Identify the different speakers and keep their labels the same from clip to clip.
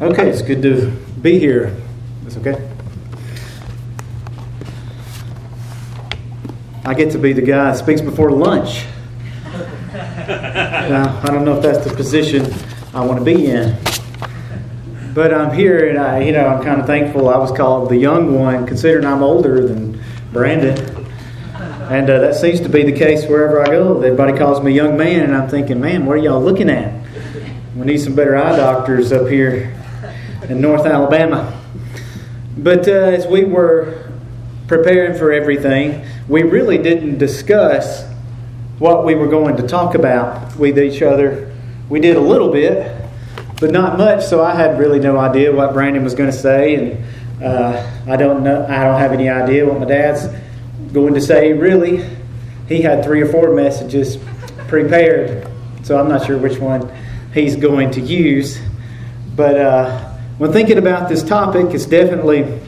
Speaker 1: Okay, it's good to be here. That's okay. I get to be the guy that speaks before lunch. Now, I don't know if that's the position I want to be in. But I'm here, and I'm kind of thankful I was called the young one, considering I'm older than Brandon. And that seems to be the case wherever I go. Everybody calls me young man, and I'm thinking, man, what are y'all looking at? We need some better eye doctors up here in North Alabama. But as we were preparing for everything, we really didn't discuss what we were going to talk about with each other. We did a little bit, but not much, so I had really no idea what Brandon was going to say, and I don't have any idea what my dad's going to say. Really, he had 3 or 4 messages prepared, so I'm not sure which one he's going to use. But when thinking about this topic, it's definitely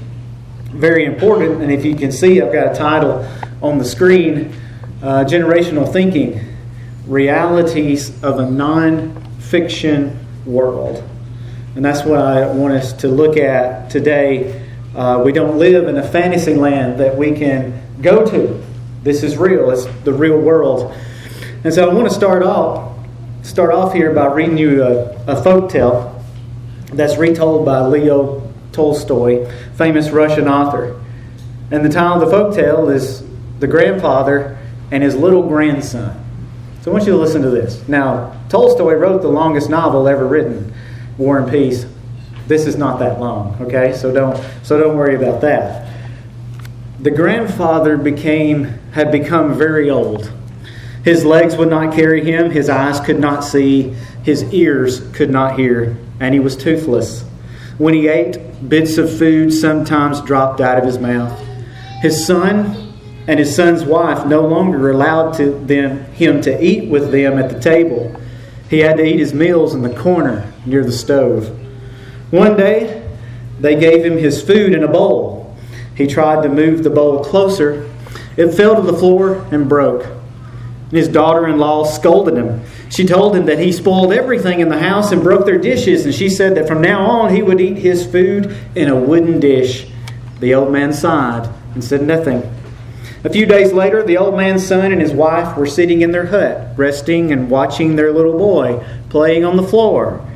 Speaker 1: very important. And if you can see, I've got a title on the screen, Generational Thinking, Realities of a Non-Fiction World. And that's what I want us to look at today. We don't live in a fantasy land that we can go to. This is real. It's the real world. And so I want to start off here by reading you a folk tale that's retold by Leo Tolstoy, famous Russian author. And the title of the folk tale is The Grandfather and His Little Grandson. So I want you to listen to this. Now, Tolstoy wrote the longest novel ever written, War and Peace. This is not that long, okay? So don't worry about that. The grandfather had become very old. His legs would not carry him, his eyes could not see, his ears could not hear, and he was toothless. When he ate, bits of food sometimes dropped out of his mouth. His son and his son's wife no longer allowed him to eat with them at the table. He had to eat his meals in the corner near the stove. One day, they gave him his food in a bowl. He tried to move the bowl closer. It fell to the floor and broke. His daughter-in-law scolded him. She told him that he spoiled everything in the house and broke their dishes, and she said that from now on he would eat his food in a wooden dish. The old man sighed and said nothing. A few days later, the old man's son and his wife were sitting in their hut, resting and watching their little boy playing on the floor.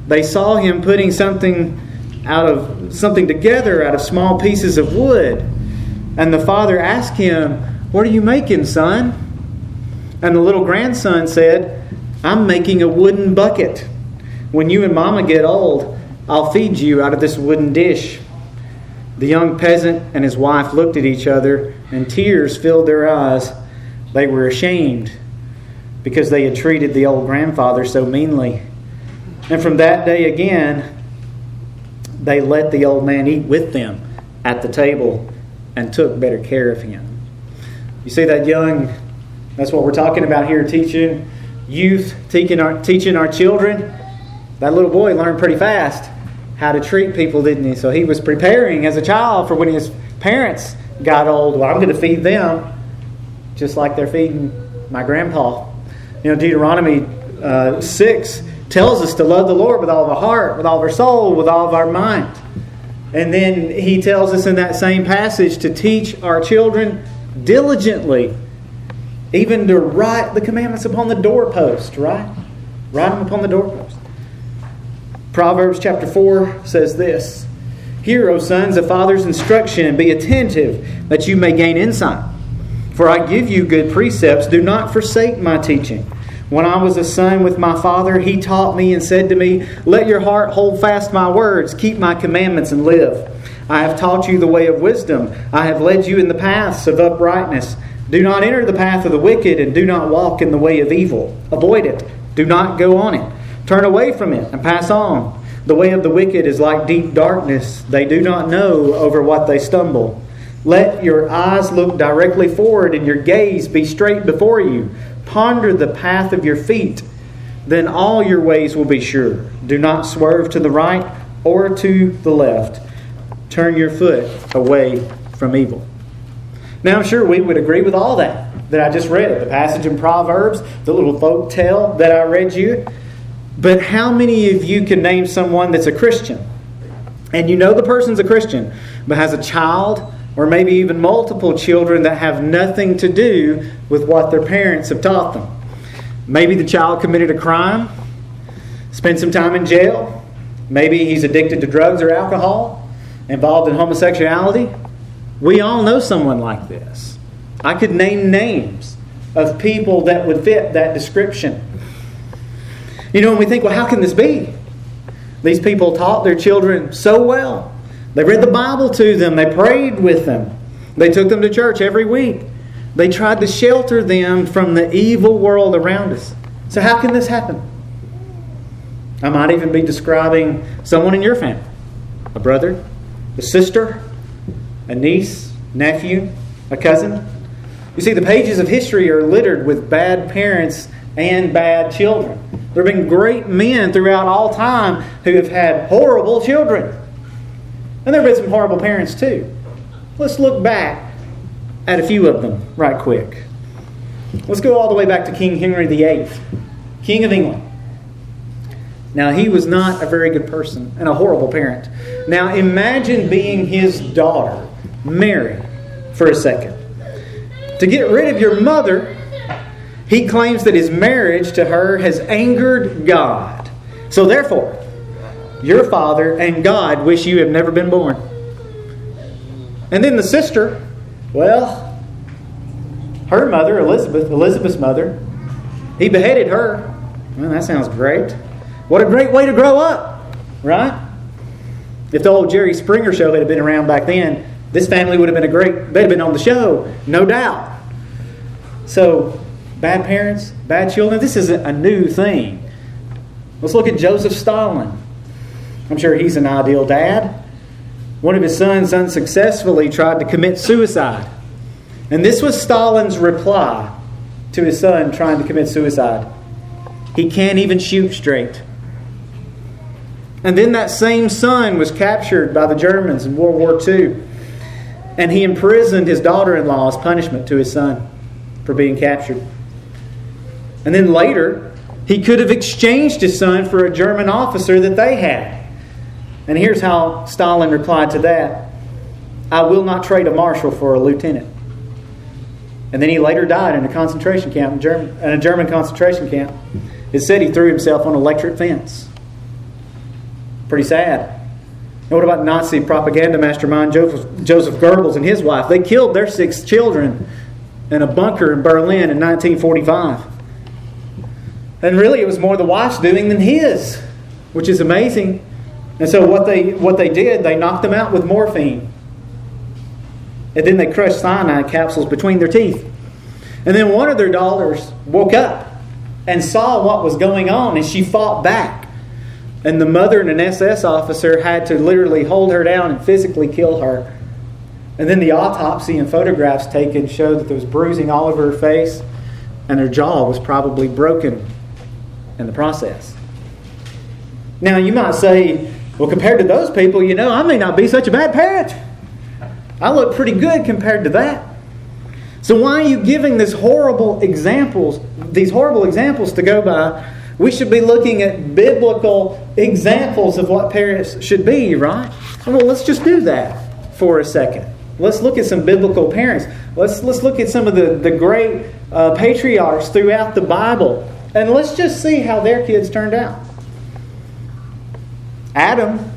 Speaker 1: They saw him putting something together out of small pieces of wood. And the father asked him, "What are you making, son?" And the little grandson said, "I'm making a wooden bucket. When you and Mama get old, I'll feed you out of this wooden dish." The young peasant and his wife looked at each other, and tears filled their eyes. They were ashamed because they had treated the old grandfather so meanly. And from that day again, they let the old man eat with them at the table and took better care of him. You see that's what we're talking about here, teaching youth, teaching our children. That little boy learned pretty fast how to treat people, didn't he? So he was preparing as a child for when his parents got old. Well, I'm going to feed them just like they're feeding my grandpa. Deuteronomy 6 tells us to love the Lord with all of our heart, with all of our soul, with all of our mind. And then he tells us in that same passage to teach our children diligently, even to write the commandments upon the doorpost, right? Write them upon the doorpost. Proverbs chapter 4 says this, "Hear, O sons, a father's instruction, and be attentive, that you may gain insight. For I give you good precepts. Do not forsake my teaching. When I was a son with my father, he taught me and said to me, let your heart hold fast my words, keep my commandments and live. I have taught you the way of wisdom. I have led you in the paths of uprightness. Do not enter the path of the wicked, and do not walk in the way of evil. Avoid it. Do not go on it. Turn away from it and pass on. The way of the wicked is like deep darkness. They do not know over what they stumble. Let your eyes look directly forward and your gaze be straight before you. Ponder the path of your feet. Then all your ways will be sure. Do not swerve to the right or to the left. Turn your foot away from evil." Now I'm sure we would agree with all that I just read. The passage in Proverbs, the little folk tale that I read you. But how many of you can name someone that's a Christian? and you know the person's a Christian, but has a child or maybe even multiple children that have nothing to do with what their parents have taught them. Maybe the child committed a crime, spent some time in jail. Maybe he's addicted to drugs or alcohol, involved in homosexuality. We all know someone like this. I could name names of people that would fit that description. You know, when we think, well, how can this be? These people taught their children so well. They read the Bible to them. They prayed with them. They took them to church every week. They tried to shelter them from the evil world around us. So how can this happen? I might even be describing someone in your family. A brother, a sister, a niece, nephew, a cousin. You see, the pages of history are littered with bad parents and bad children. There have been great men throughout all time who have had horrible children. And there have been some horrible parents too. Let's look back at a few of them right quick. Let's go all the way back to King Henry VIII, King of England. Now, he was not a very good person and a horrible parent. Now, imagine being his daughter, Mary, for a second. To get rid of your mother, he claims that his marriage to her has angered God. So therefore, your father and God wish you had never been born. And then the sister, well, her mother, Elizabeth's mother, he beheaded her. Well, that sounds great. What a great way to grow up, right? If the old Jerry Springer show had been around back then, this family would have been they'd have been on the show, no doubt. So, bad parents, bad children, this isn't a new thing. Let's look at Joseph Stalin. I'm sure he's an ideal dad. One of his sons unsuccessfully tried to commit suicide. And this was Stalin's reply to his son trying to commit suicide. He can't even shoot straight. And then that same son was captured by the Germans in World War II. And he imprisoned his daughter-in-law as punishment to his son for being captured. And then later, he could have exchanged his son for a German officer that they had. And here's how Stalin replied to that. I will not trade a marshal for a lieutenant. And then he later died in a concentration camp, in a German concentration camp. It said he threw himself on an electric fence. Pretty sad. And what about Nazi propaganda mastermind Joseph Goebbels and his wife? They killed their 6 children in a bunker in Berlin in 1945. And really it was more the wife's doing than his, which is amazing. And so what they did, they knocked them out with morphine. And then they crushed cyanide capsules between their teeth. And then one of their daughters woke up and saw what was going on, and she fought back. And the mother and an SS officer had to literally hold her down and physically kill her. And then the autopsy and photographs taken showed that there was bruising all over her face, and her jaw was probably broken in the process. Now you might say, well, compared to those people, I may not be such a bad parent. I look pretty good compared to that. So why are you giving these horrible examples to go by? We should be looking at biblical examples of what parents should be, right? Well, let's just do that for a second. Let's look at some biblical parents. Let's look at some of the great patriarchs throughout the Bible. And let's just see how their kids turned out. Adam,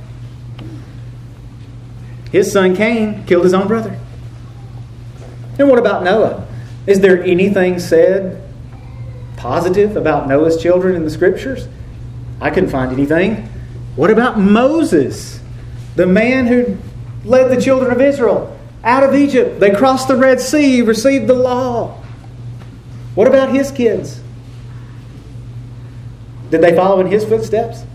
Speaker 1: his son Cain, killed his own brother. And what about Noah? Is there anything said positive about Noah's children in the Scriptures? I couldn't find anything. What about Moses, the man who led the children of Israel out of Egypt? They crossed the Red Sea, received the law. What about his kids? Did they follow in his footsteps?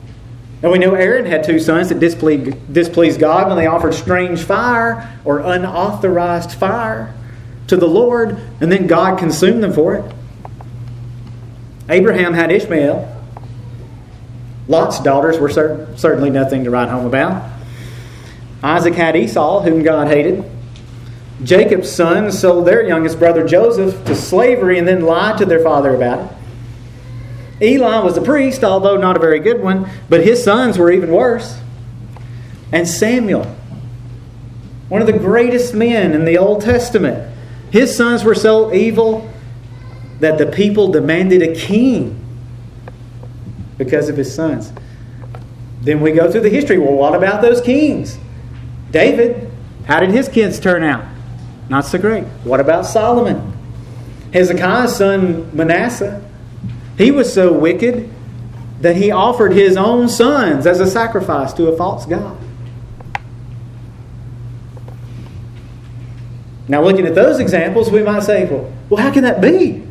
Speaker 1: And we know Aaron had 2 sons that displeased God when they offered strange fire or unauthorized fire to the Lord, and then God consumed them for it. Abraham had Ishmael. Lot's daughters were certainly nothing to write home about. Isaac had Esau, whom God hated. Jacob's sons sold their youngest brother Joseph to slavery and then lied to their father about it. Eli was a priest, although not a very good one, but his sons were even worse. And Samuel, one of the greatest men in the Old Testament, his sons were so evil that the people demanded a king because of his sons. Then we go through the history. Well, what about those kings? David, how did his kids turn out? Not so great. What about Solomon? Hezekiah's son Manasseh, he was so wicked that he offered his own sons as a sacrifice to a false god. Now, looking at those examples, we might say, well, how can that be?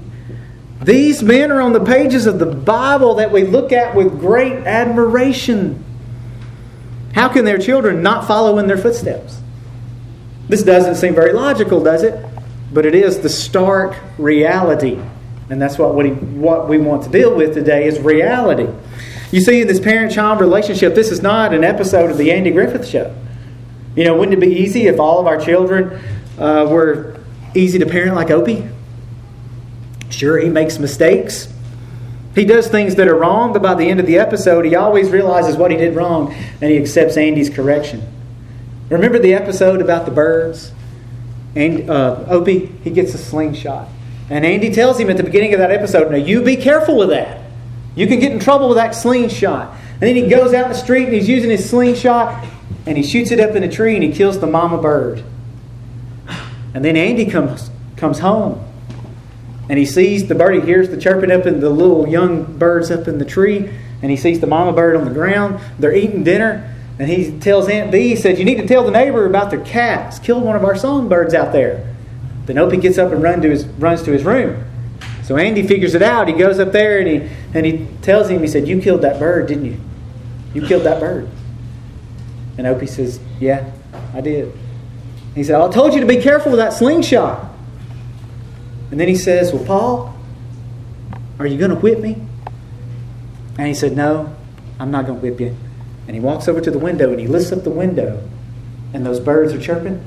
Speaker 1: These men are on the pages of the Bible that we look at with great admiration. How can their children not follow in their footsteps? This doesn't seem very logical, does it? But it is the stark reality. And that's what we want to deal with today is reality. You see, in this parent-child relationship, this is not an episode of the Andy Griffith Show. Wouldn't it be easy if all of our children were easy to parent like Opie? Sure, he makes mistakes. He does things that are wrong, but by the end of the episode, he always realizes what he did wrong and he accepts Andy's correction. Remember the episode about the birds? And Opie, he gets a slingshot. And Andy tells him at the beginning of that episode, now you be careful with that. You can get in trouble with that slingshot. And then he goes out in the street and he's using his slingshot and he shoots it up in a tree and he kills the mama bird. And then Andy comes home. And he sees the bird, he hears the chirping up in the little young birds up in the tree. And he sees the mama bird on the ground. They're eating dinner. And he tells Aunt Bee, he says, you need to tell the neighbor about their cats. Killed one of our songbirds out there. Then Opie gets up and runs to his room. So Andy figures it out. He goes up there and he tells him, he said, you killed that bird, didn't you? You killed that bird. And Opie says, yeah, I did. He said, I told you to be careful with that slingshot. And then he says, well, Paul, are you going to whip me? And he said, no, I'm not going to whip you. And he walks over to the window and he lifts up the window and those birds are chirping.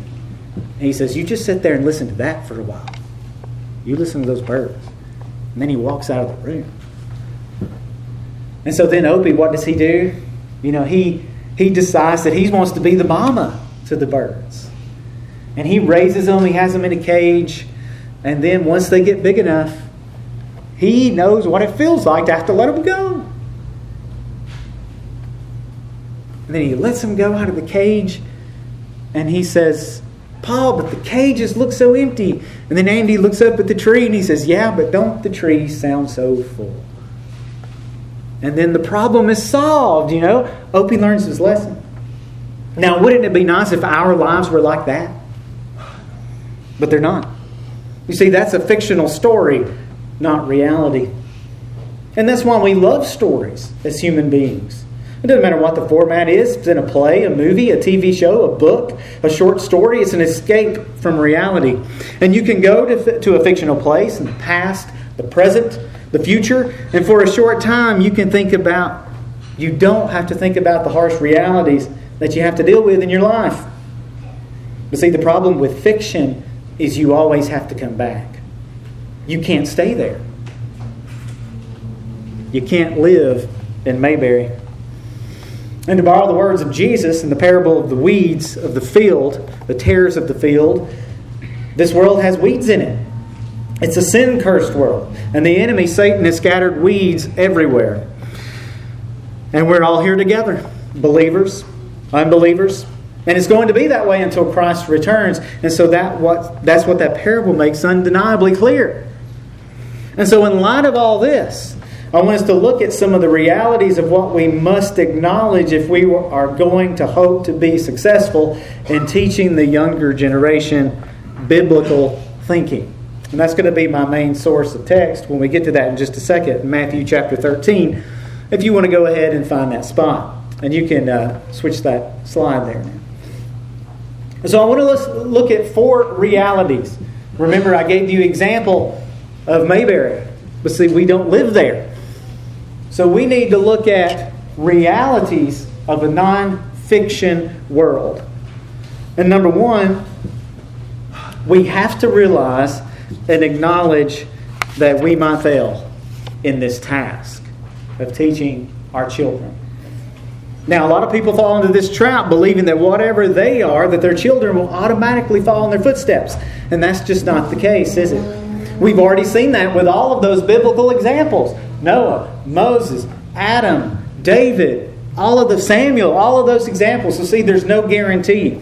Speaker 1: And he says, you just sit there and listen to that for a while. You listen to those birds. And then he walks out of the room. And so then Opie, what does he do? He decides that he wants to be the mama to the birds. And he raises them, he has them in a cage. And then once they get big enough, he knows what it feels like to have to let them go. And then he lets them go out of the cage. And he says, Paul, but the cages look so empty. And then Andy looks up at the tree and he says, yeah, but don't the trees sound so full? And then the problem is solved, Opie learns his lesson. Now, wouldn't it be nice if our lives were like that? But they're not. You see, that's a fictional story, not reality. And that's why we love stories as human beings. It doesn't matter what the format is. It's in a play, a movie, a TV show, a book, a short story. It's an escape from reality. And you can go to a fictional place in the past, the present, the future. And for a short time, you don't have to think about the harsh realities that you have to deal with in your life. But see, the problem with fiction is you always have to come back. You can't stay there. You can't live in Mayberry. And to borrow the words of Jesus in the parable of the weeds of the field, the tares of the field, this world has weeds in it. It's a sin-cursed world. And the enemy, Satan, has scattered weeds everywhere. And we're all here together. Believers, unbelievers. And it's going to be that way until Christ returns. And so that's what that parable makes undeniably clear. And so in light of all this, I want us to look at some of the realities of what we must acknowledge if we are going to hope to be successful in teaching the younger generation biblical thinking. And that's going to be my main source of text when we get to that in just a second, in Matthew chapter 13, if you want to go ahead and find that spot. And you can switch that slide there now. So I want to look at 4 realities. Remember, I gave you an example of Mayberry. But see, we don't live there. So we need to look at realities of a non-fiction world. And number 1, we have to realize and acknowledge that we might fail in this task of teaching our children. Now, a lot of people fall into this trap believing that whatever they are, that their children will automatically follow in their footsteps. And that's just not the case, is it? We've already seen that with all of those biblical examples. Noah, Moses, Adam, David, all of the Samuel, all of those examples. So see, there's no guarantee.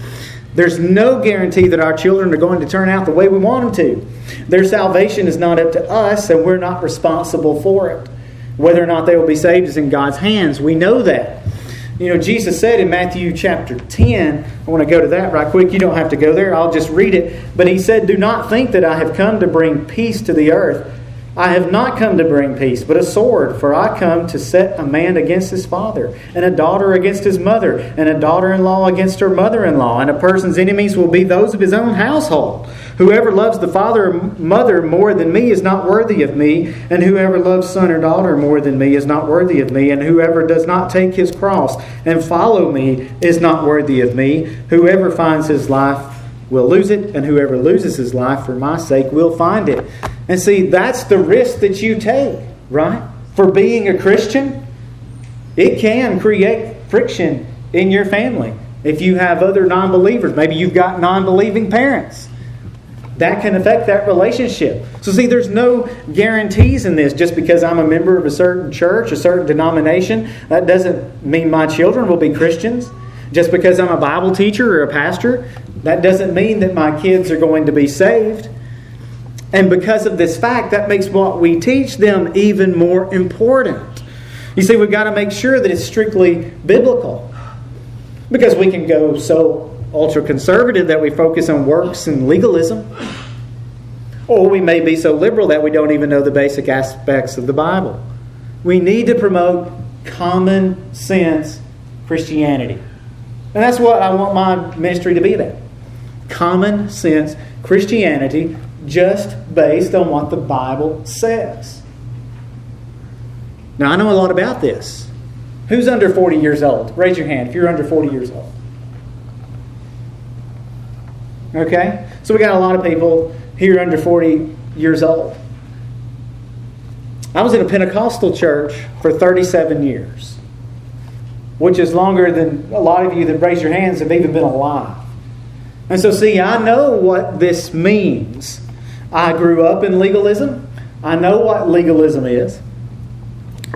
Speaker 1: There's no guarantee that our children are going to turn out the way we want them to. Their salvation is not up to us, and we're not responsible for it. Whether or not they will be saved is in God's hands. We know that. You know, Jesus said in Matthew chapter 10, I want to go to that right quick. You don't have to go there. I'll just read it. But He said, "Do not think that I have come to bring peace to the earth. I have not come to bring peace, but a sword. For I come to set a man against his father, and a daughter against his mother, and a daughter-in-law against her mother-in-law. And a person's enemies will be those of his own household. Whoever loves the father or mother more than me is not worthy of me, and whoever loves son or daughter more than me is not worthy of me, and whoever does not take his cross and follow me is not worthy of me. Whoever finds his life will lose it, and whoever loses his life for my sake will find it." And see, that's the risk that you take, right? For being a Christian, it can create friction in your family. If you have other non-believers, maybe you've got non-believing parents, that can affect that relationship. So see, there's no guarantees in this. Just because I'm a member of a certain church, a certain denomination, that doesn't mean my children will be Christians. Just because I'm a Bible teacher or a pastor, that doesn't mean that my kids are going to be saved. And because of this fact, that makes what we teach them even more important. You see, we've got to make sure that it's strictly biblical. Because we can go so ultra-conservative that we focus on works and legalism. Or we may be so liberal that we don't even know the basic aspects of the Bible. We need to promote common sense Christianity. And that's what I want my ministry to be about. Common sense Christianity, just based on what the Bible says. Now, I know a lot about this. Who's under 40 years old? Raise your hand if you're under 40 years old. Okay? So we got a lot of people here under 40 years old. I was in a Pentecostal church for 37 years, which is longer than a lot of you that raise your hands have even been alive. And so, see, I know what this means. I grew up in legalism. I know what legalism is.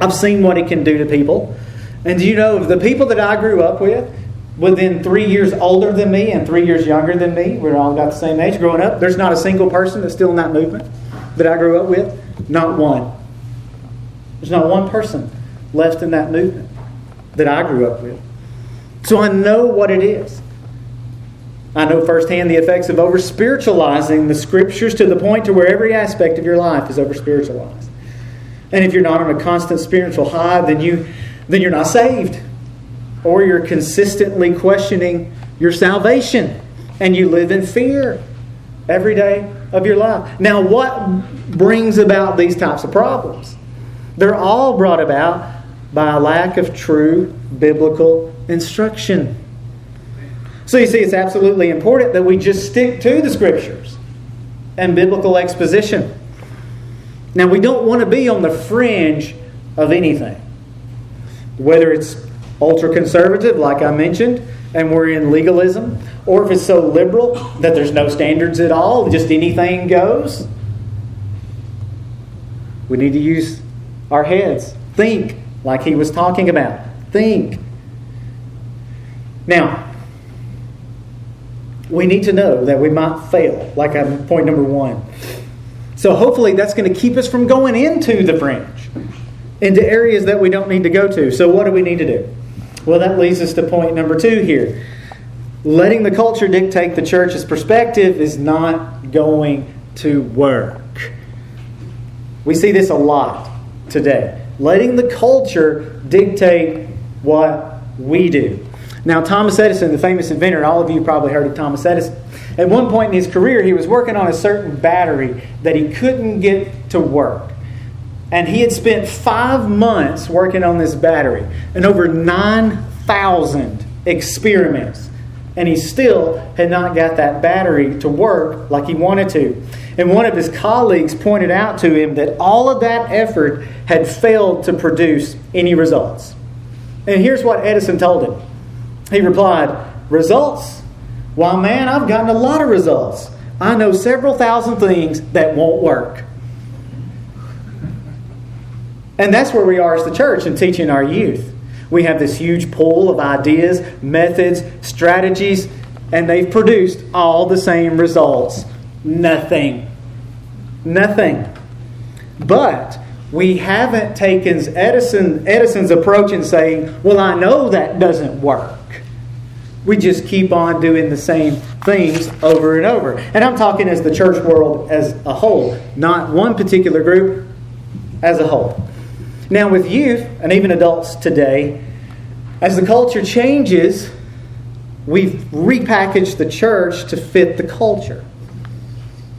Speaker 1: I've seen what it can do to people. And do you know, the people that I grew up with, within 3 years older than me and 3 years younger than me, we're all about the same age growing up, there's not a single person that's still in that movement that I grew up with. Not one. There's not one person left in that movement that I grew up with. So I know what it is. I know firsthand the effects of over-spiritualizing the Scriptures to the point to where every aspect of your life is over-spiritualized. And if you're not on a constant spiritual high, then you're not saved. Or you're consistently questioning your salvation. And you live in fear every day of your life. Now, what brings about these types of problems? They're all brought about by a lack of true biblical instruction. So you see, it's absolutely important that we just stick to the Scriptures and biblical exposition. Now, we don't want to be on the fringe of anything. Whether it's ultra-conservative, like I mentioned, and we're in legalism, or if it's so liberal that there's no standards at all, just anything goes. We need to use our heads. Think, like he was talking about. Think. Now, we need to know that we might fail, like on point number 1. So hopefully that's going to keep us from going into the fringe, into areas that we don't need to go to. So what do we need to do? Well, that leads us to point number 2 here. Letting the culture dictate the church's perspective is not going to work. We see this a lot today. Letting the culture dictate what we do. Now, Thomas Edison, the famous inventor, all of you probably heard of Thomas Edison. At one point in his career, he was working on a certain battery that he couldn't get to work. And he had spent 5 months working on this battery and over 9,000 experiments. And he still had not got that battery to work like he wanted to. And one of his colleagues pointed out to him that all of that effort had failed to produce any results. And here's what Edison told him. He replied, "Results? Why, man, I've gotten a lot of results. I know several thousand things that won't work." And that's where we are as the church in teaching our youth. We have this huge pool of ideas, methods, strategies, and they've produced all the same results. Nothing. But we haven't taken Edison's approach and saying, well, I know that doesn't work. We just keep on doing the same things over and over. And I'm talking as the church world as a whole, not one particular group, as a whole. Now with youth, and even adults today, as the culture changes, we've repackaged the church to fit the culture.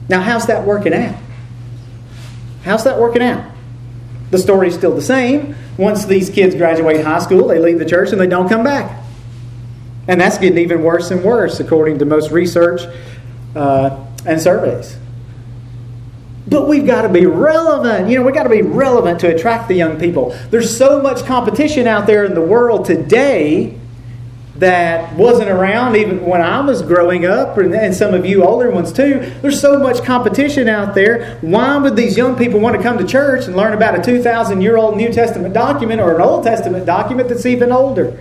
Speaker 1: Now how's that working out? The story's still the same. Once these kids graduate high school, they leave the church and they don't come back. And that's getting even worse and worse, according to most research and surveys. But we've got to be relevant. We've got to be relevant to attract the young people. There's so much competition out there in the world today that wasn't around even when I was growing up, and some of you older ones too. There's so much competition out there. Why would these young people want to come to church and learn about a 2,000-year-old New Testament document or an Old Testament document that's even older?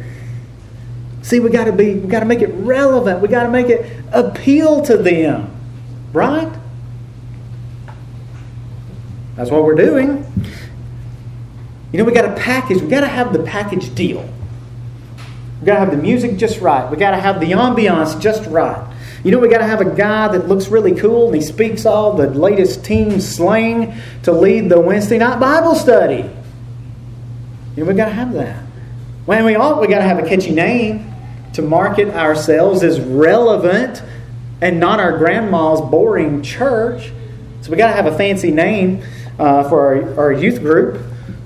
Speaker 1: See, we got to make it relevant. We got to make it appeal to them, right? That's what we're doing. We got to package. We got to have the package deal. We got to have the music just right. We got to have the ambiance just right. We got to have a guy that looks really cool and he speaks all the latest teen slang to lead the Wednesday night Bible study. We got to have that. When we got to have a catchy name to market ourselves as relevant and not our grandma's boring church. So we got to have a fancy name for our youth group.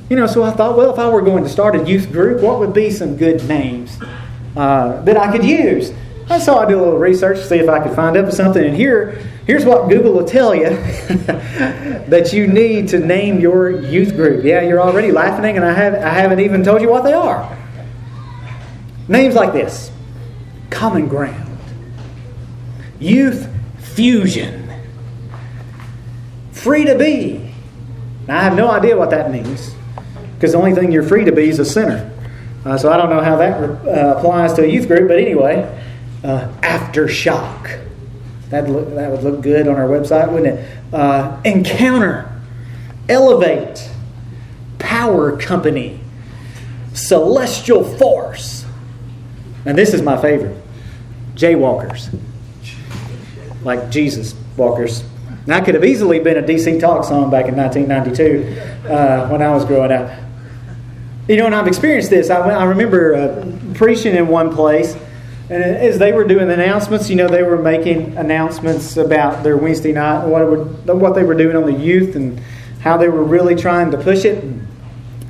Speaker 1: So I thought, well, if I were going to start a youth group, what would be some good names that I could use? And so I did a little research to see if I could find up something. And here's what Google will tell you that you need to name your youth group. Yeah, you're already laughing, and I haven't even told you what they are. Names like this: Common Ground, Youth Fusion, Free to Be. Now, I have no idea what that means, because the only thing you're free to be is a sinner. So I don't know how that applies to a youth group, but anyway, Aftershock. That would look good on our website, wouldn't it? Encounter, Elevate, Power Company, Celestial Force. And this is my favorite: Jaywalkers. Like Jesus walkers. Now, that could have easily been a DC Talk song back in 1992 when I was growing up. And I've experienced this. I remember preaching in one place, and as they were doing the announcements, they were making announcements about their Wednesday night, what they were doing on the youth, and how they were really trying to push it.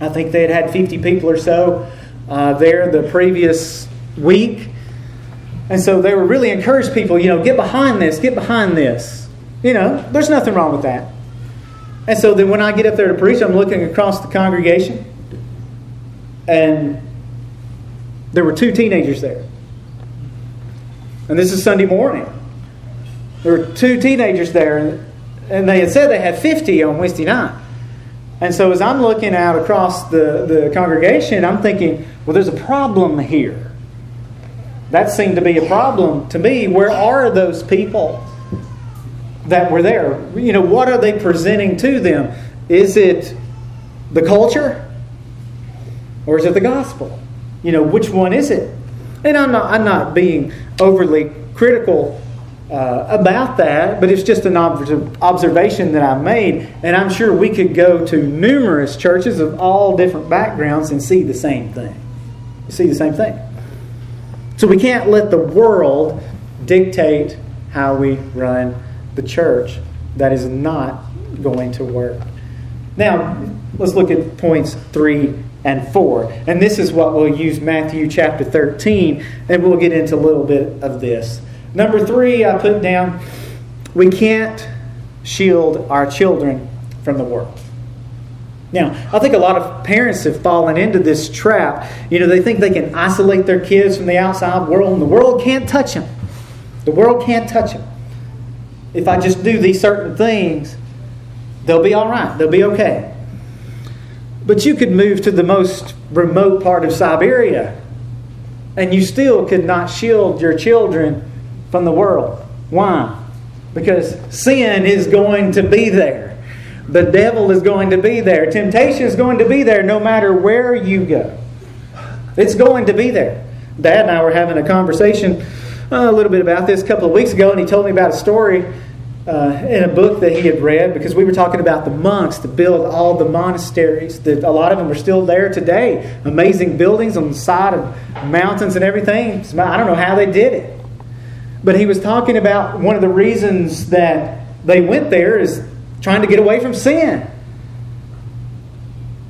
Speaker 1: I think they had 50 people or so there the previous week. And so they were really encouraged people, get behind this, get behind this. There's nothing wrong with that. And so then when I get up there to preach, I'm looking across the congregation, and there were 2 teenagers there. And this is Sunday morning. There were 2 teenagers there, and they had said they had 50 on Wednesday night. And so as I'm looking out across the congregation, I'm thinking, well, there's a problem here. That seemed to be a problem to me. Where are those people that were there? What are they presenting to them? Is it the culture? Or is it the gospel? Which one is it? And I'm not being overly critical about that, but it's just an observation that I made. And I'm sure we could go to numerous churches of all different backgrounds and see the same thing. So we can't let the world dictate how we run the church. That is not going to work. Now, let's look at points 3 and 4. And this is what we'll use Matthew chapter 13, and we'll get into a little bit of this. Number 3, I put down, we can't shield our children from the world. Now, I think a lot of parents have fallen into this trap. They think they can isolate their kids from the outside world, and the world can't touch them. The world can't touch them. If I just do these certain things, they'll be all right. They'll be okay. But you could move to the most remote part of Siberia, and you still could not shield your children from the world. Why? Because sin is going to be there. The devil is going to be there. Temptation is going to be there no matter where you go. It's going to be there. Dad and I were having a conversation a little bit about this a couple of weeks ago, and he told me about a story in a book that he had read, because we were talking about the monks that built all the monasteries. A lot of them are still there today. Amazing buildings on the side of mountains and everything. I don't know how they did it. But he was talking about one of the reasons that they went there is trying to get away from sin.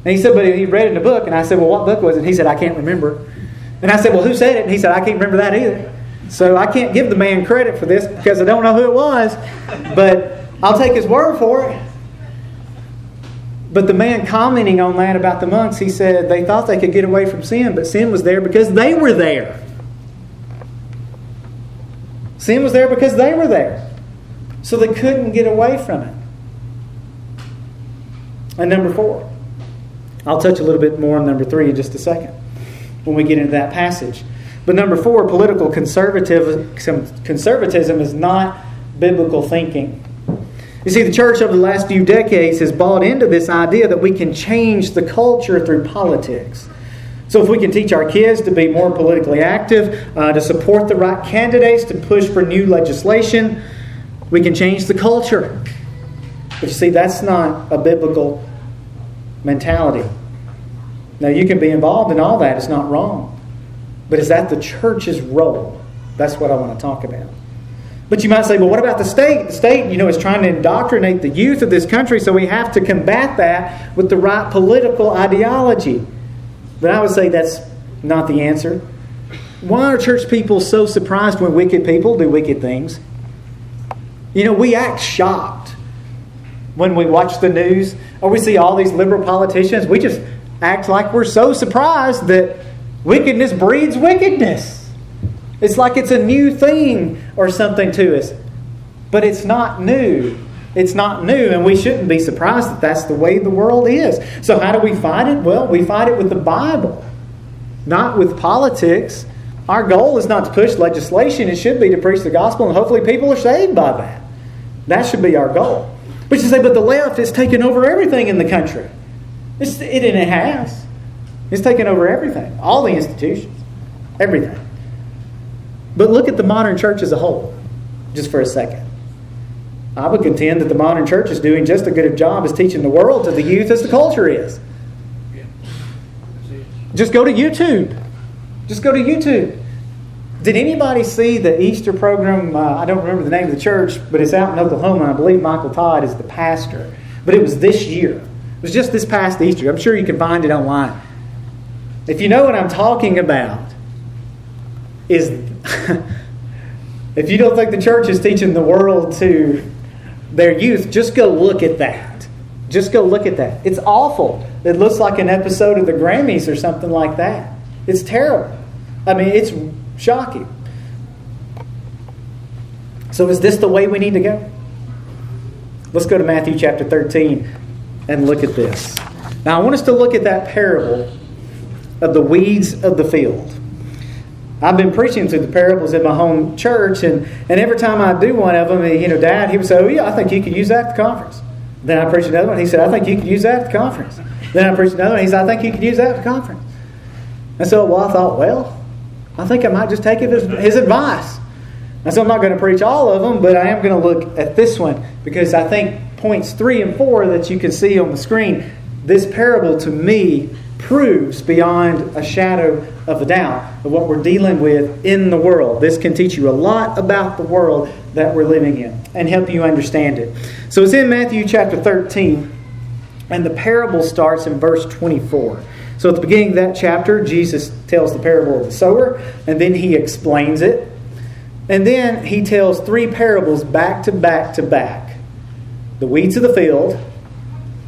Speaker 1: And he said, but he read it in a book. And I said, well, what book was it? He said, I can't remember. And I said, well, who said it? And he said, I can't remember that either. So I can't give the man credit for this because I don't know who it was. But I'll take his word for it. But the man commenting on that about the monks, he said they thought they could get away from sin, but sin was there because they were there. Sin was there because they were there. So they couldn't get away from it. And number 4. I'll touch a little bit more on number 3 in just a second when we get into that passage. But number 4, political conservatism is not biblical thinking. You see, the church over the last few decades has bought into this idea that we can change the culture through politics. So if we can teach our kids to be more politically active, to support the right candidates, to push for new legislation, we can change the culture. But you see, that's not a biblical mentality. Now, you can be involved in all that. It's not wrong. But is that the church's role? That's what I want to talk about. But you might say, well, what about the state? The state, is trying to indoctrinate the youth of this country, so we have to combat that with the right political ideology. But I would say that's not the answer. Why are church people so surprised when wicked people do wicked things? We act shocked when we watch the news or we see all these liberal politicians. We just act like we're so surprised that wickedness breeds wickedness. It's like it's a new thing or something to us. But it's not new. It's not new, and we shouldn't be surprised that that's the way the world is. So how do we fight it? Well, we fight it with the Bible, not with politics. Our goal is not to push legislation. It should be to preach the gospel, and hopefully people are saved by that. That should be our goal. But you say, but the left has taken over everything in the country. It has. It's taken over everything. All the institutions. Everything. But look at the modern church as a whole, just for a second. I would contend that the modern church is doing just as good a job as teaching the world to the youth as the culture is. Just go to YouTube. Just go to YouTube. Did anybody see the Easter program? I don't remember the name of the church, but it's out in Oklahoma. I believe Michael Todd is the pastor. But it was this year. It was just this past Easter. I'm sure you can find it online. If you know what I'm talking about, is if you don't think the church is teaching the world to their youth, just go look at that. Just go look at that. It's awful. It looks like an episode of the Grammys or something like that. It's terrible. I mean, it's shocking. So is this the way we need to go? Let's go to Matthew chapter 13 and look at this. Now, I want us to look at that parable of the weeds of the field. I've been preaching through the parables in my home church, and every time I do one of them, Dad, he would say, oh yeah, I think you could use that at the conference. Then I preach another one. He said, I think you could use that at the conference. Then I preach another one. He said, I think you could use that at the conference. And so, I thought, I think I might just take his advice. And so I'm not going to preach all of them, but I am going to look at this one because I think points 3 and 4 that you can see on the screen, this parable to me proves beyond a shadow of a doubt of what we're dealing with in the world. This can teach you a lot about the world that we're living in and help you understand it. So it's in Matthew chapter 13, and the parable starts in verse 24. So at the beginning of that chapter, Jesus tells the parable of the sower, and then he explains it. And then he tells 3 parables back to back to back. The weeds of the field,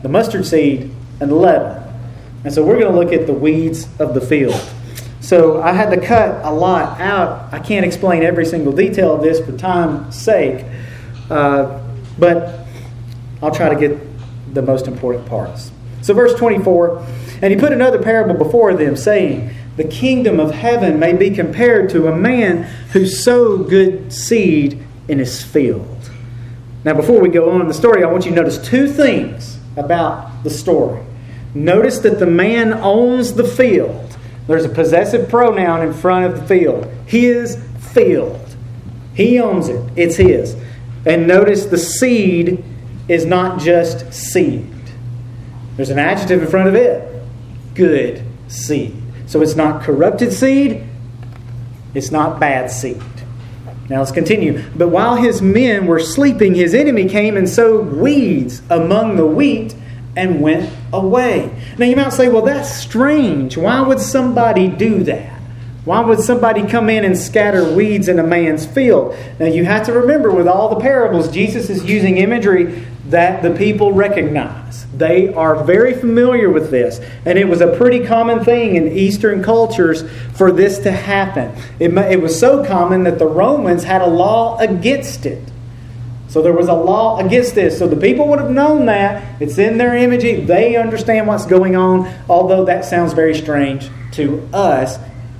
Speaker 1: the mustard seed, and 11. And so we're going to look at the weeds of the field. So I had to cut a lot out. I can't explain every single detail of this for time's sake. But I'll try to get the most important parts. So verse 24, and he put another parable before them, saying, the kingdom of heaven may be compared to a man who sowed good seed in his field. Now before we go on in the story, I want you to notice two things about the story. Notice that the man owns the field. There's a possessive pronoun in front of the field. His field. He owns it. It's his. And notice the seed is not just seed. There's an adjective in front of it. Good seed. So it's not corrupted seed. It's not bad seed. Now let's continue. But while his men were sleeping, his enemy came and sowed weeds among the wheat and went away. Now you might say, well, that's strange. Why would somebody do that? Why would somebody come in and scatter weeds in a man's field? Now you have to remember, with all the parables, Jesus is using imagery that the people recognize. They are very familiar with this. And it was a pretty common thing in Eastern cultures for this to happen. It was so common that the Romans had a law against it. So there was a law against this. So the people would have known that. It's in their imagery. They understand what's going on. Although that sounds very strange to us,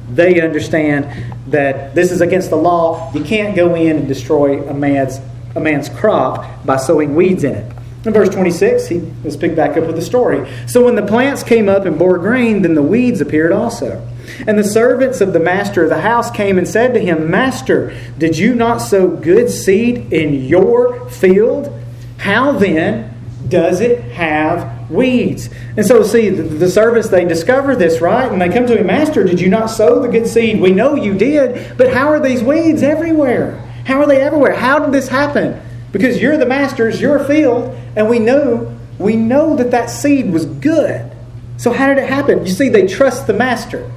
Speaker 1: they understand that this is against the law. You can't go in and destroy a man's crop by sowing weeds in it. In verse 26, let's pick back up with the story. So when the plants came up and bore grain, then the weeds appeared also. And the servants of the master of the house came and said to him, Master, did you not sow good seed in your field? How then does it have weeds? And so see, the servants, they discover this, right? And they come to him, Master, did you not sow the good seed? We know you did, but how are these weeds everywhere? How are they everywhere? How did this happen? Because you're the master, it's your field, and we know that seed was good. So how did it happen? You see, they trust the master.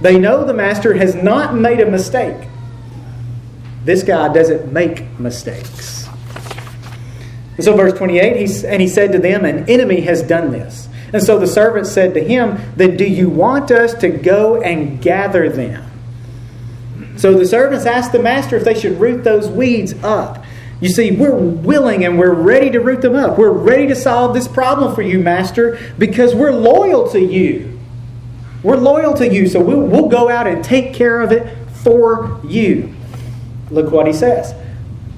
Speaker 1: They know the master has not made a mistake. This guy doesn't make mistakes. And so verse 28, he said to them, an enemy has done this. And so the servant said to him, then do you want us to go and gather them? So the servants asked the master if they should root those weeds up. You see, we're willing and we're ready to root them up. We're ready to solve this problem for you, master, because we're loyal to you. We're loyal to you, so we'll go out and take care of it for you. Look what he says.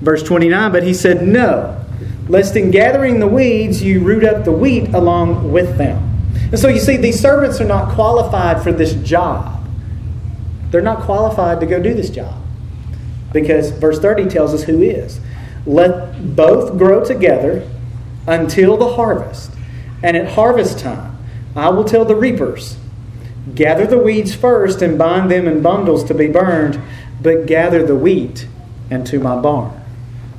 Speaker 1: Verse 29, but he said, no, lest in gathering the weeds you root up the wheat along with them. And so you see, these servants are not qualified for this job. They're not qualified to go do this job. Because verse 30 tells us who is. Let both grow together until the harvest. And at harvest time, I will tell the reapers, gather the weeds first and bind them in bundles to be burned, but gather the wheat into my barn.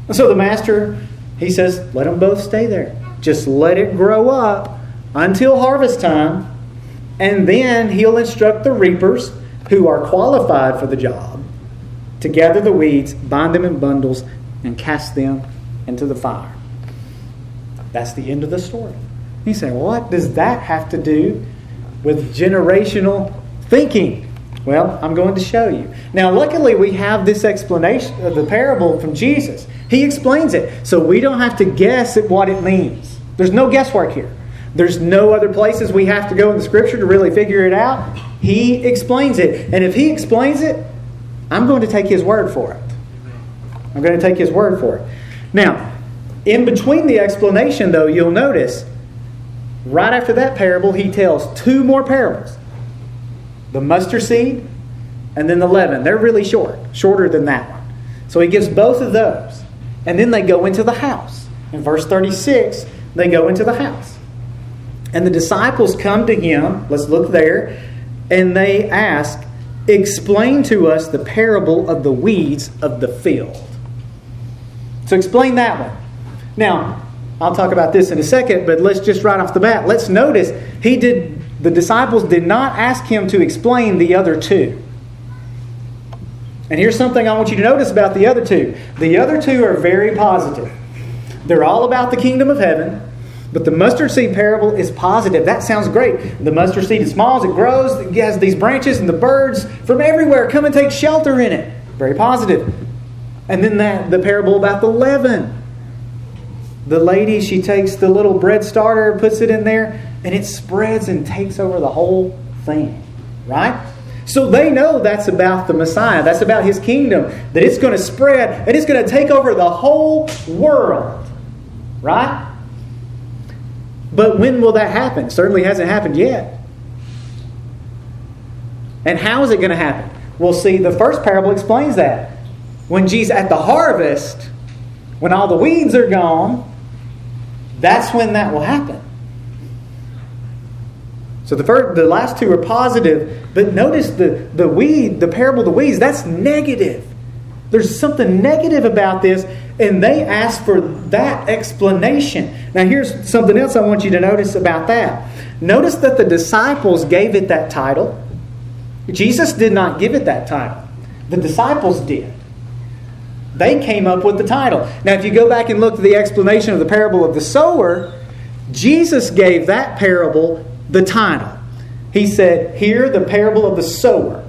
Speaker 1: And so the master, he says, let them both stay there. Just let it grow up until harvest time. And then he'll instruct the reapers, who are qualified for the job, to gather the weeds, bind them in bundles, and cast them into the fire. That's the end of the story. You say, what does that have to do with generational thinking? Well, I'm going to show you. Now, luckily, we have this explanation of the parable from Jesus. He explains it, so we don't have to guess at what it means. There's no guesswork here. There's no other places we have to go in the Scripture to really figure it out. He explains it. And if he explains it, I'm going to take his word for it. I'm going to take his word for it. Now, in between the explanation, though, you'll notice, right after that parable, he tells two more parables. The mustard seed and then the leaven. They're really shorter than that one. So he gives both of those. And then they go into the house. In verse 36, they go into the house. And the disciples come to him, let's look there, and they ask, explain to us the parable of the weeds of the field. So explain that one. Now, I'll talk about this in a second, but let's just right off the bat, let's notice the disciples did not ask him to explain the other two. And here's something I want you to notice about the other two. The other two are very positive. They're all about the kingdom of heaven. But the mustard seed parable is positive. That sounds great. The mustard seed is small as it grows. It has these branches, and the birds from everywhere come and take shelter in it. Very positive. And then the parable about the leaven. The lady, she takes the little bread starter, puts it in there, and it spreads and takes over the whole thing. Right? So they know that's about the Messiah. That's about His kingdom. That it's going to spread and it's going to take over the whole world. Right? But when will that happen? Certainly hasn't happened yet. And how is it going to happen? Well, see, the first parable explains that. When Jesus, at the harvest, when all the weeds are gone, that's when that will happen. So the last two are positive, but notice the parable of the weeds, that's negative. There's something negative about this, and they ask for that explanation. Now here's something else I want you to notice about that. Notice that the disciples gave it that title. Jesus did not give it that title. The disciples did. They came up with the title. Now if you go back and look at the explanation of the parable of the sower, Jesus gave that parable the title. He said, here, the parable of the sower.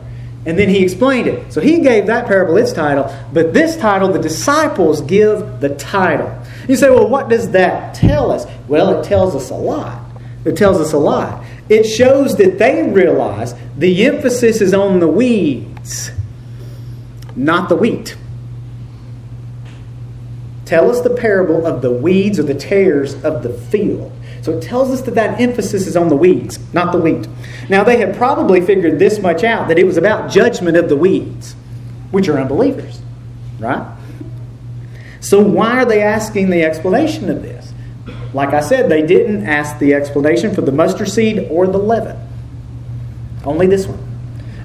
Speaker 1: And then He explained it. So He gave that parable its title, but this title, the disciples give the title. You say, well, what does that tell us? Well, it tells us a lot. It tells us a lot. It shows that they realize the emphasis is on the weeds, not the wheat. Tell us the parable of the weeds or the tares of the field. So it tells us that emphasis is on the weeds, not the wheat. Now they had probably figured this much out, that it was about judgment of the weeds, which are unbelievers. Right? So why are they asking the explanation of this? Like I said, they didn't ask the explanation for the mustard seed or the leaven. Only this one.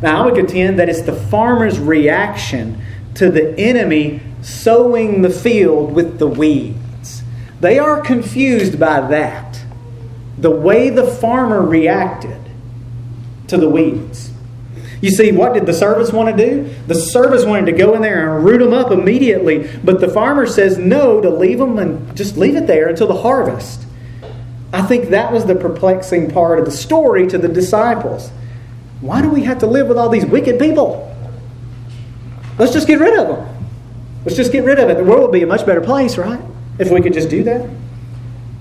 Speaker 1: Now I would contend that it's the farmer's reaction to the enemy sowing the field with the weeds. They are confused by that. The way the farmer reacted to the weeds. You see, what did the servants want to do? The servants wanted to go in there and root them up immediately. But the farmer says no, to leave them and just leave it there until the harvest. I think that was the perplexing part of the story to the disciples. Why do we have to live with all these wicked people? Let's just get rid of them. Let's just get rid of it. The world would be a much better place, right? If we could just do that.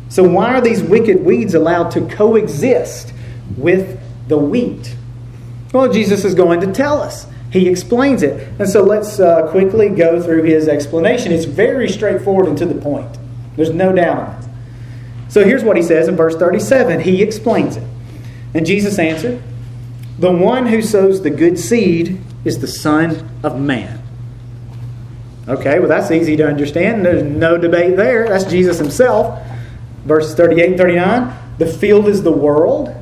Speaker 1: So why are these wicked weeds allowed to coexist with the wheat? Well, Jesus is going to tell us. He explains it. And so let's quickly go through His explanation. It's very straightforward and to the point. There's no doubt on it. So here's what He says in verse 37. He explains it. And Jesus answered, "The one who sows the good seed is the Son of Man." Okay, well that's easy to understand. There's no debate there. That's Jesus Himself. Verses 38 and 39. The field is the world.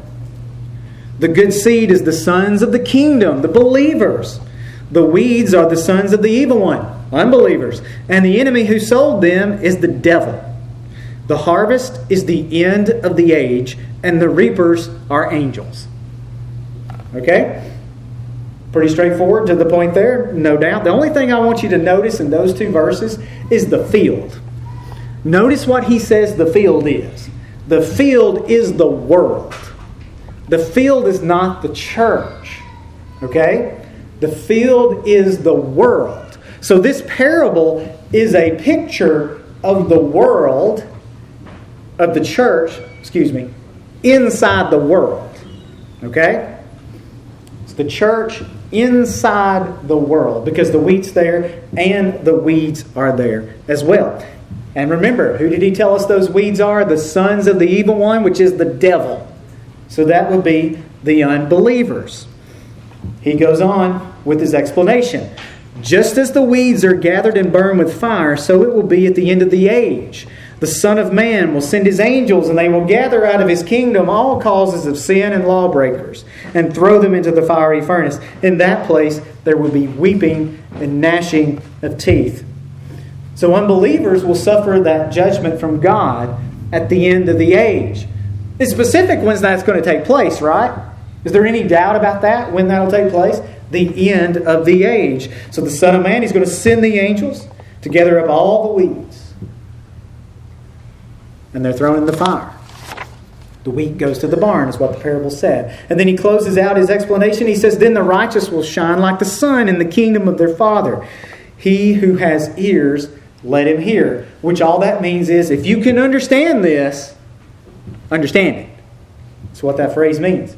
Speaker 1: The good seed is the sons of the kingdom, the believers. The weeds are the sons of the evil one, unbelievers. And the enemy who sold them is the devil. The harvest is the end of the age, and the reapers are angels. Okay? Pretty straightforward, to the point there, no doubt. The only thing I want you to notice in those two verses is the field. Notice what He says the field is. The field is the world. The field is not the church. Okay? The field is the world. So this parable is a picture of the world, of the church, inside the world. Okay? It's the church inside the world, because the wheat's there and the weeds are there as well. And remember, who did He tell us those weeds are? The sons of the evil one, which is the devil. So that would be the unbelievers. He goes on with his explanation. Just as the weeds are gathered and burned with fire, so it will be at the end of the age. The Son of Man will send His angels, and they will gather out of His kingdom all causes of sin and lawbreakers, and throw them into the fiery furnace. In that place there will be weeping and gnashing of teeth. So unbelievers will suffer that judgment from God at the end of the age. It's specific when that's going to take place, right? Is there any doubt about that, when that will take place? The end of the age. So the Son of Man, He's going to send the angels to gather up all the weeds. And they're thrown in the fire. The wheat goes to the barn, is what the parable said. And then he closes out his explanation. He says, then the righteous will shine like the sun in the kingdom of their Father. He who has ears, let him hear. Which all that means is, if you can understand this, understand it. That's what that phrase means.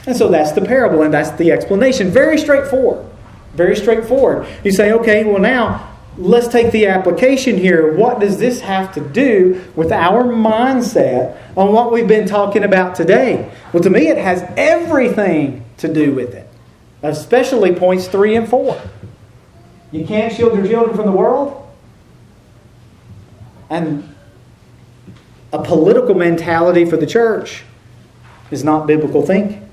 Speaker 1: And so that's the parable, and that's the explanation. Very straightforward. Very straightforward. You say, okay, well now, let's take the application here. What does this have to do with our mindset on what we've been talking about today? Well, to me, it has everything to do with it. Especially points 3 and 4. You can't shield your children from the world. And a political mentality for the church is not biblical thinking.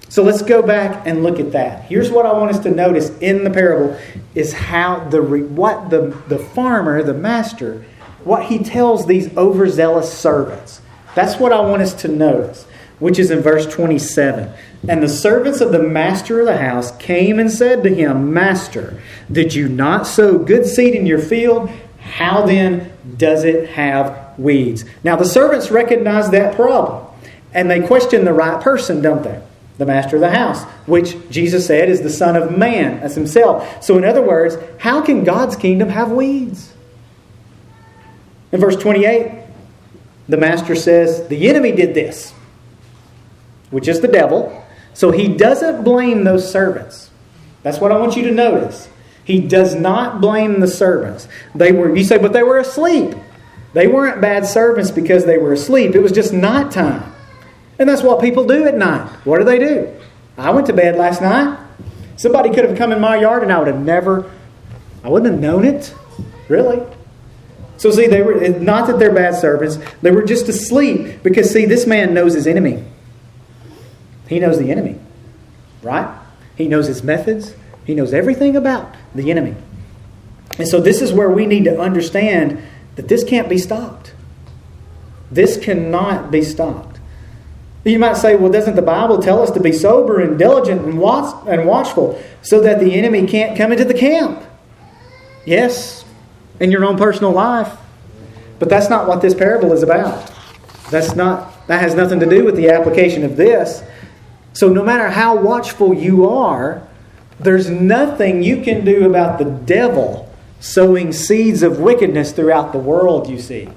Speaker 1: So let's go back and look at that. Here's what I want us to notice in the parable is how the farmer, the master, what he tells these overzealous servants. That's what I want us to notice, which is in verse 27. And the servants of the master of the house came and said to him, Master, did you not sow good seed in your field? How then does it have weeds? Now the servants recognize that problem. And they question the right person, don't they? The master of the house, which Jesus said is the Son of Man, as himself. So in other words, how can God's kingdom have weeds? In verse 28, the master says, the enemy did this, which is the devil. So he doesn't blame those servants. That's what I want you to notice. He does not blame the servants. You say, but they were asleep. They weren't bad servants because they were asleep. It was just nighttime. And that's what people do at night. What do? I went to bed last night. Somebody could have come in my yard and I wouldn't have known it. Really. So see, they were not that they're bad servants. They were just asleep because see, this man knows his enemy. He knows the enemy. Right? He knows his methods. He knows everything about the enemy. And so this is where we need to understand that this can't be stopped. This cannot be stopped. You might say, well, doesn't the Bible tell us to be sober and diligent and watchful so that the enemy can't come into the camp? Yes, in your own personal life. But that's not what this parable is about. That has nothing to do with the application of this. So no matter how watchful you are, there's nothing you can do about the devil sowing seeds of wickedness throughout the world, you see.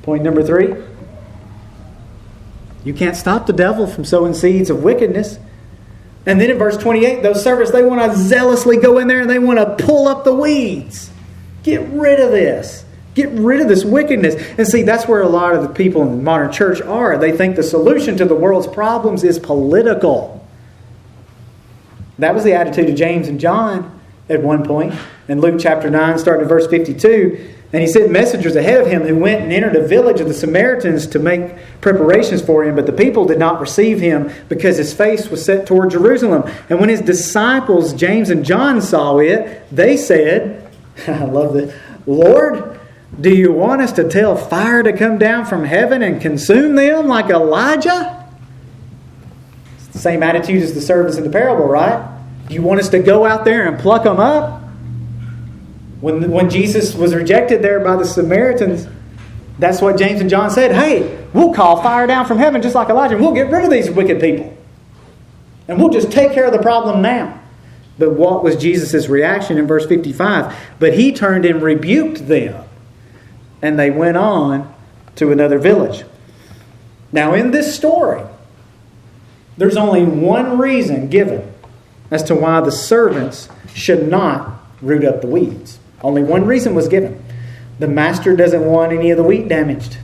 Speaker 1: Point number 3. You can't stop the devil from sowing seeds of wickedness. And then in verse 28, those servants, they want to zealously go in there and they want to pull up the weeds. Get rid of this. Get rid of this wickedness. And see, that's where a lot of the people in the modern church are. They think the solution to the world's problems is political. That was the attitude of James and John at one point. In Luke chapter 9, starting at verse 52, and he sent messengers ahead of him who went and entered a village of the Samaritans to make preparations for him. But the people did not receive him because his face was set toward Jerusalem. And when his disciples, James and John, saw it, they said, I love this, Lord, do you want us to tell fire to come down from heaven and consume them like Elijah? It's the same attitude as the servants in the parable, right? Do you want us to go out there and pluck them up? When Jesus was rejected there by the Samaritans, that's what James and John said. Hey, we'll call fire down from heaven just like Elijah. We'll get rid of these wicked people. And we'll just take care of the problem now. But what was Jesus' reaction in verse 55? But he turned and rebuked them. And they went on to another village. Now in this story, there's only one reason given as to why the servants should not root up the weeds. Only one reason was given. The master doesn't want any of the wheat damaged.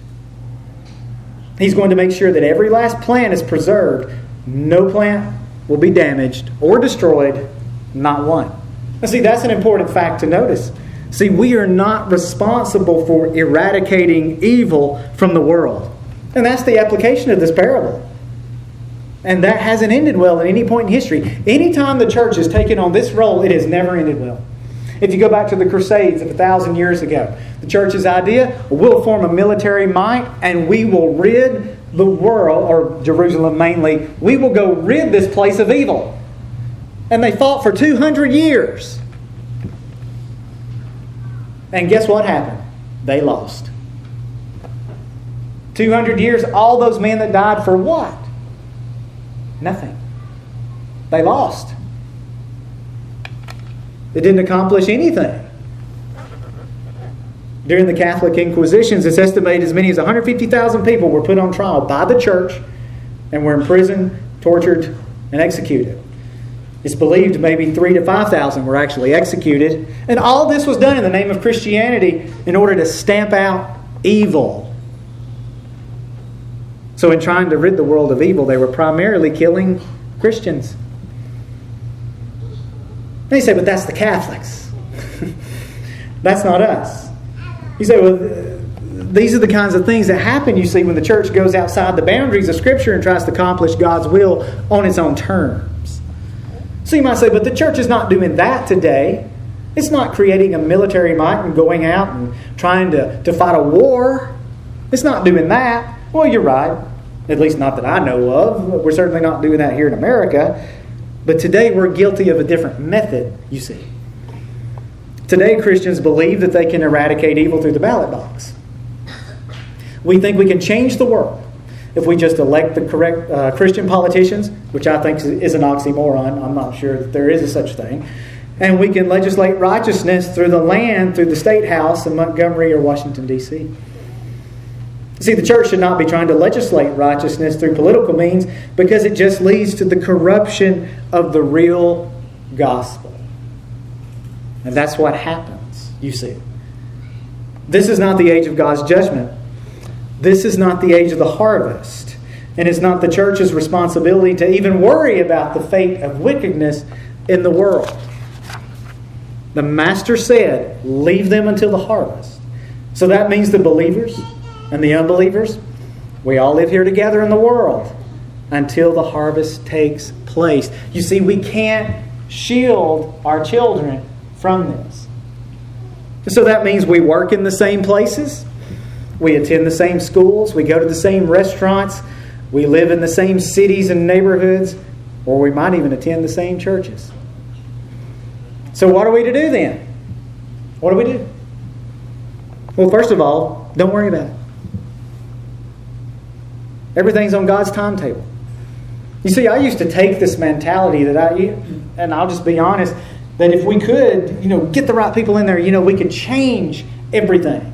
Speaker 1: He's going to make sure that every last plant is preserved. No plant will be damaged or destroyed, not one. Now see, that's an important fact to notice. See, we are not responsible for eradicating evil from the world. And that's the application of this parable. And that hasn't ended well at any point in history. Anytime the church has taken on this role, it has never ended well. If you go back to the Crusades of 1,000 years ago, the church's idea, we'll form a military might and we will rid the world, or Jerusalem mainly, we will go rid this place of evil. And they fought for 200 years. And guess what happened? They lost. 200 years, all those men that died for what? Nothing. They lost. It didn't accomplish anything. During the Catholic Inquisitions, it's estimated as many as 150,000 people were put on trial by the church and were imprisoned, tortured, and executed. It's believed maybe 3,000 to 5,000 were actually executed. And all this was done in the name of Christianity in order to stamp out evil. So in trying to rid the world of evil, they were primarily killing Christians. And you say, but that's the Catholics. That's not us. You say, well, these are the kinds of things that happen, you see, when the church goes outside the boundaries of Scripture and tries to accomplish God's will on its own terms. So you might say, but the church is not doing that today. It's not creating a military might and going out and trying to fight a war. It's not doing that. Well, you're right. At least not that I know of. We're certainly not doing that here in America. But today we're guilty of a different method, you see. Today Christians believe that they can eradicate evil through the ballot box. We think we can change the world if we just elect the correct Christian politicians, which I think is an oxymoron. I'm not sure that there is a such thing. And we can legislate righteousness through the land, through the State House in Montgomery or Washington, D.C. See, the church should not be trying to legislate righteousness through political means because it just leads to the corruption of the real gospel. And that's what happens, you see. This is not the age of God's judgment. This is not the age of the harvest. And it's not the church's responsibility to even worry about the fate of wickedness in the world. The Master said, leave them until the harvest. So that means the believers and the unbelievers, we all live here together in the world until the harvest takes place. You see, we can't shield our children from this. So that means we work in the same places, we attend the same schools, we go to the same restaurants, we live in the same cities and neighborhoods, or we might even attend the same churches. So what are we to do then? What do we do? Well, first of all, don't worry about it. Everything's on God's timetable. You see, I used to take this mentality and I'll just be honest, that if we could, get the right people in there, we could change everything.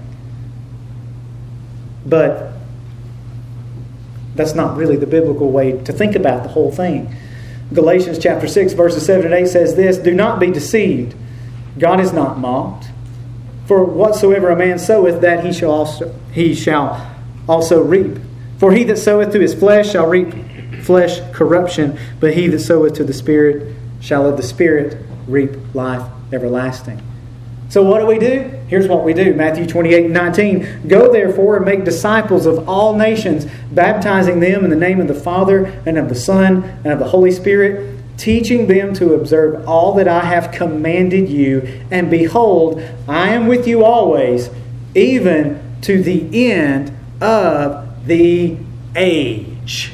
Speaker 1: But that's not really the biblical way to think about the whole thing. Galatians chapter 6, verses 7 and 8 says this, do not be deceived. God is not mocked. For whatsoever a man soweth, that he shall also reap. For he that soweth to his flesh shall reap flesh corruption, but he that soweth to the Spirit shall of the Spirit reap life everlasting. So what do? Here's what we do. Matthew 28:19. Go therefore and make disciples of all nations, baptizing them in the name of the Father and of the Son and of the Holy Spirit, teaching them to observe all that I have commanded you. And behold, I am with you always, even to the end of the age.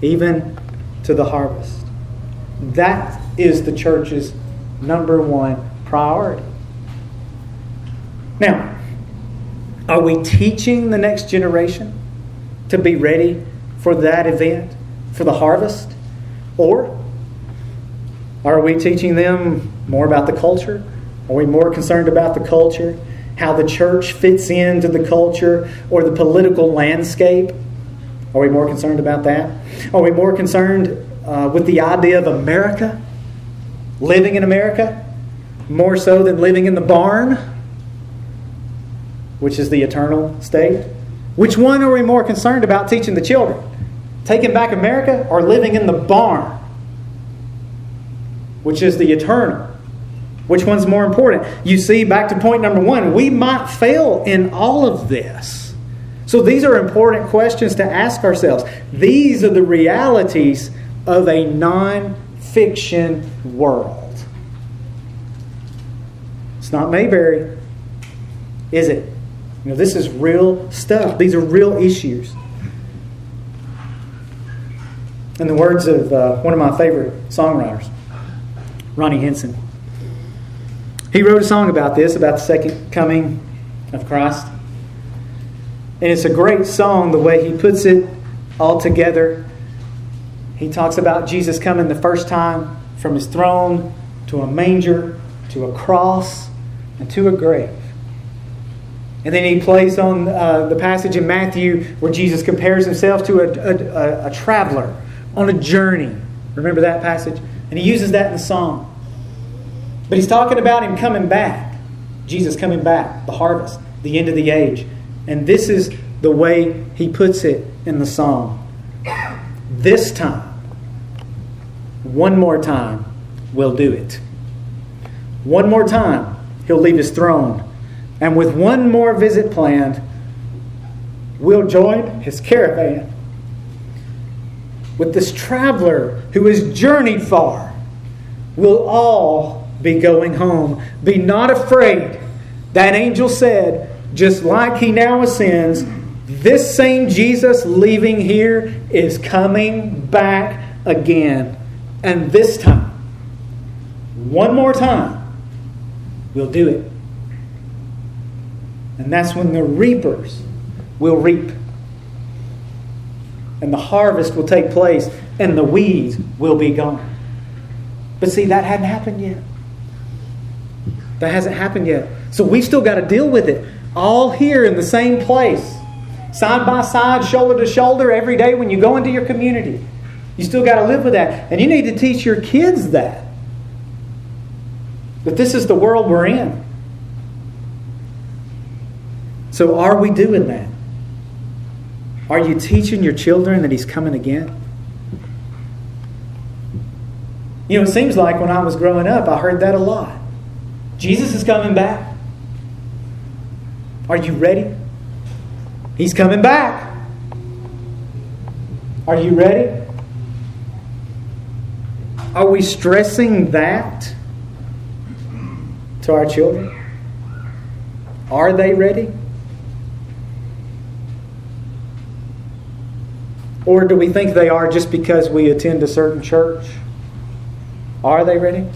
Speaker 1: Even to the harvest. That is the church's number one priority. Now, are we teaching the next generation to be ready for that event, for the harvest? Or are we teaching them more about the culture? Are we more concerned about the culture, how the church fits into the culture or the political landscape? Are we more concerned about that? Are we more concerned with the idea of America? Living in America? More so than living in the barn, which is the eternal state? Which one are we more concerned about teaching the children? Taking back America or living in the barn, which is the eternal? Which one's more important? You see, back to point number one, we might fail in all of this. So these are important questions to ask ourselves. These are the realities of a non-fiction world. It's not Mayberry, is it? This is real stuff. These are real issues. In the words of one of my favorite songwriters, Ronnie Henson. He wrote a song about this, about the second coming of Christ. And it's a great song the way he puts it all together. He talks about Jesus coming the first time from his throne to a manger, to a cross, and to a grave. And then he plays on the passage in Matthew where Jesus compares himself to a traveler on a journey. Remember that passage? And he uses that in the song. But he's talking about him coming back. Jesus coming back, the harvest, the end of the age. And this is the way he puts it in the song. This time, one more time, we'll do it. One more time, he'll leave his throne. And with one more visit planned, we'll join his caravan. With this traveler who has journeyed far, we'll all be going home. Be not afraid. That angel said, just like he now ascends, this same Jesus leaving here is coming back again. And this time, one more time, we'll do it. And that's when the reapers will reap. And the harvest will take place. And the weeds will be gone. But see, that hadn't happened yet. That hasn't happened yet. So we've still got to deal with it. All here in the same place. Side by side, shoulder to shoulder, every day when you go into your community. You still got to live with that. And you need to teach your kids that. That this is the world we're in. So are we doing that? Are you teaching your children that He's coming again? You know, it seems like when I was growing up, I heard that a lot. Jesus is coming back. Are you ready? He's coming back. Are you ready? Are we stressing that to our children? Are they ready? Or do we think they are just because we attend a certain church? Are they ready?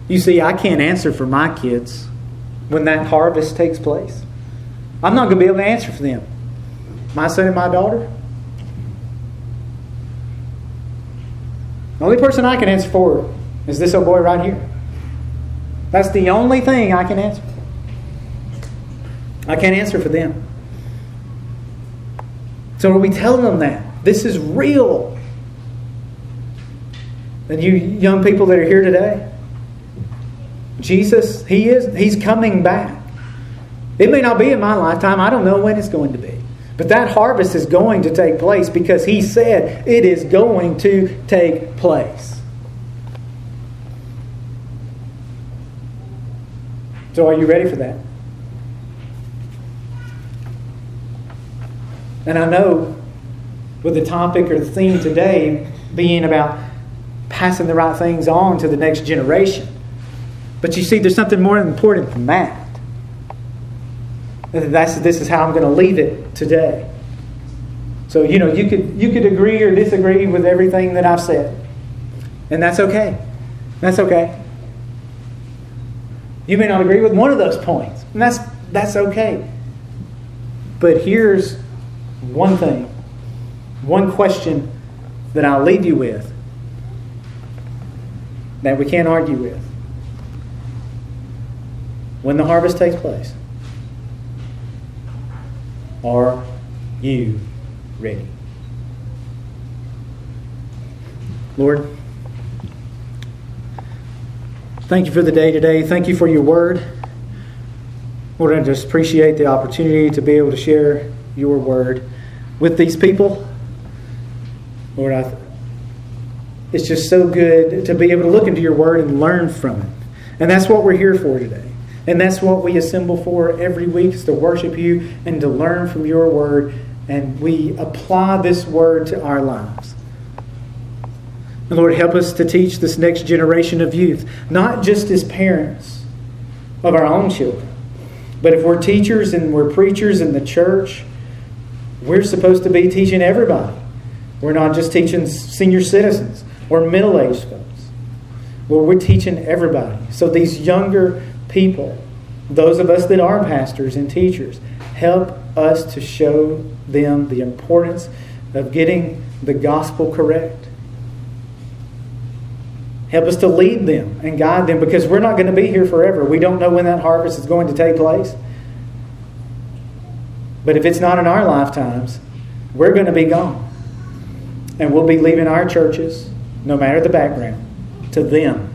Speaker 1: You see, I can't answer for my kids when that harvest takes place. I'm not going to be able to answer for them. My son and my daughter. The only person I can answer for is this old boy right here. That's the only thing I can answer for. I can't answer for them. So are we telling them that? This is real. And you young people that are here today, Jesus, He's coming back. It may not be in my lifetime. I don't know when it's going to be. But that harvest is going to take place because He said it is going to take place. So are you ready for that? And I know with the topic or the theme today being about passing the right things on to the next generation. But you see, there's something more important than that. This is how I'm going to leave it today. So, you know, you could agree or disagree with everything that I've said. And that's okay. That's okay. You may not agree with one of those points. And that's okay. But here's one thing, one question that I'll leave you with that we can't argue with. When the harvest takes place, are you ready? Lord, thank you for the day today. Thank you for your word. Lord, I just appreciate the opportunity to be able to share your word with these people. Lord, it's just so good to be able to look into your word and learn from it. And that's what we're here for today. And that's what we assemble for every week, is to worship you and to learn from your word. And we apply this word to our lives. And Lord, help us to teach this next generation of youth, not just as parents of our own children, but if we're teachers and we're preachers in the church, we're supposed to be teaching everybody. We're not just teaching senior citizens or middle-aged folks. Well, we're teaching everybody. So these younger people Those of us that are pastors and teachers, help us to show them the importance of getting the gospel correct. Help us to lead them and guide them, because we're not going to be here forever. We don't know when that harvest is going to take place. But if it's not in our lifetimes, we're going to be gone. And we'll be leaving our churches, no matter the background, to them.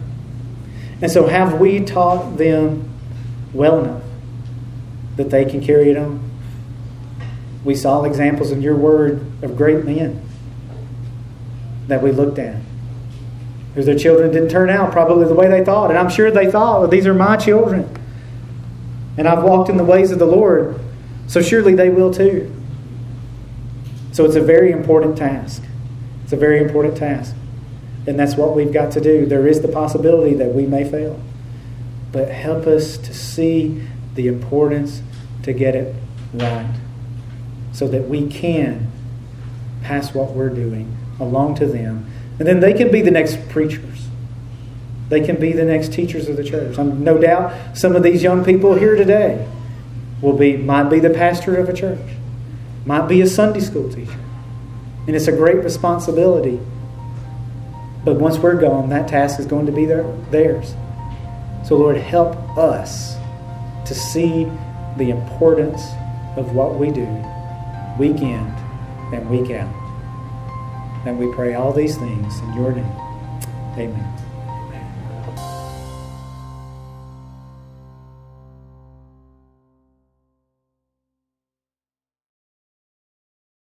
Speaker 1: And so have we taught them well enough that they can carry it on? We saw examples in your word of great men that we looked at. Because their children didn't turn out probably the way they thought. And I'm sure they thought, well, these are my children. And I've walked in the ways of the Lord. So surely they will too. So it's a very important task. It's a very important task. And that's what we've got to do. There is the possibility that we may fail. But help us to see the importance to get it right, so that we can pass what we're doing along to them. And then they can be the next preachers. They can be the next teachers of the church. No doubt some of these young people here today might be the pastor of a church, might be a Sunday school teacher. And it's a great responsibility. But once we're gone, that task is going to be theirs. So Lord, help us to see the importance of what we do week in and week out. And we pray all these things in your name. Amen.